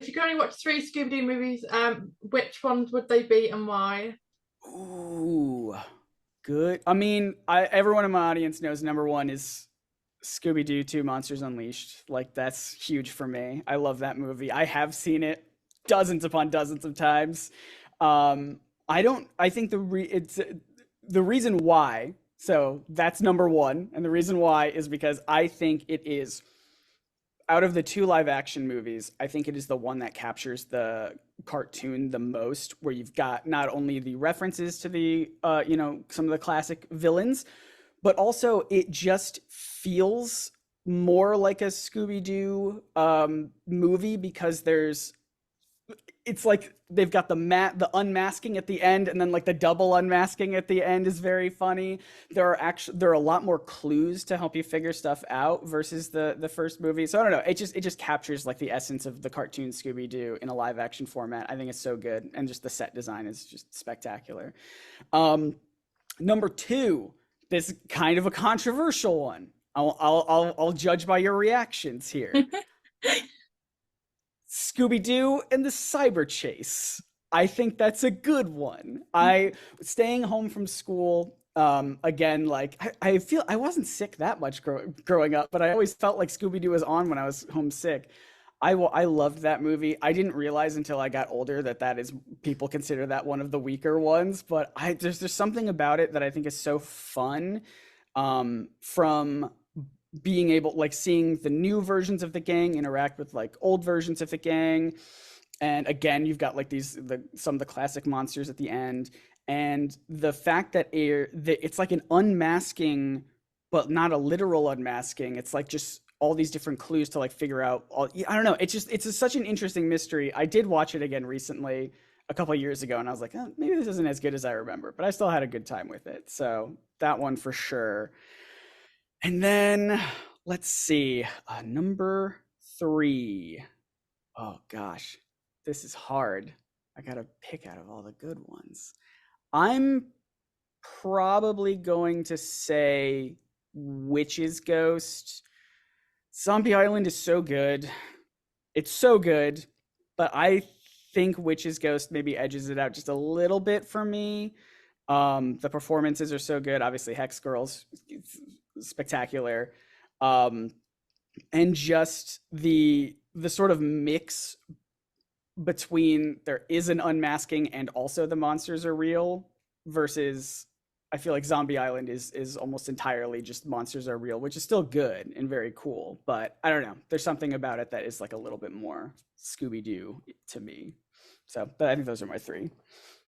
If you could only watch three Scooby Doo movies, which ones would they be and why? Ooh, good. I mean, everyone in my audience knows number one is Scooby Doo 2 Monsters Unleashed. Like, that's huge for me. I love that movie. I have seen it dozens upon dozens of times. Um, I think it's the reason why. So that's number one. And the reason why is because I think it is, out of the two live action movies, I think it is the one that captures the cartoon the most, where you've got not only the references to the, some of the classic villains, but also it just feels more like a Scooby Doo movie because it's like they've got the unmasking at the end, and then like the double unmasking at the end is very funny. There are a lot more clues to help you figure stuff out versus the first movie. So I don't know, it just captures like the essence of the cartoon Scooby Doo in a live action format. I think it's so good, and just the set design is just spectacular. um Number two, this is kind of a controversial one. I'll judge by your reactions here. Scooby Doo and the Cyber Chase. I think that's a good one. I staying home from school. Again, like I feel I wasn't sick that much growing up, but I always felt like Scooby Doo was on when I was homesick. I loved that movie. I didn't realize until I got older that that is people consider that one of the weaker ones, but there's something about it that I think is so fun. From being able, like, seeing the new versions of the gang interact with like old versions of the gang, and again you've got like some of the classic monsters at the end, and the fact that it's like an unmasking, but not a literal unmasking. It's like just all these different clues to like figure out all. I don't know, such an interesting mystery. I did watch it again recently, a couple of years ago, and I was like, oh, maybe this isn't as good as I remember, but I still had a good time with it. So that one for sure. And then let's see, number three. Oh gosh, this is hard. I gotta pick out of all the good ones. I'm probably going to say Witch's Ghost. Zombie Island is so good. It's so good, but I think Witch's Ghost maybe edges it out just a little bit for me. The performances are so good. Obviously, Hex Girl's spectacular. Um, and just the sort of mix between there is an unmasking and also the monsters are real, versus I feel like Zombie Island is almost entirely just monsters are real, which is still good and very cool. But I don't know. There's something about it that is like a little bit more Scooby Doo to me. So, but I think those are my three.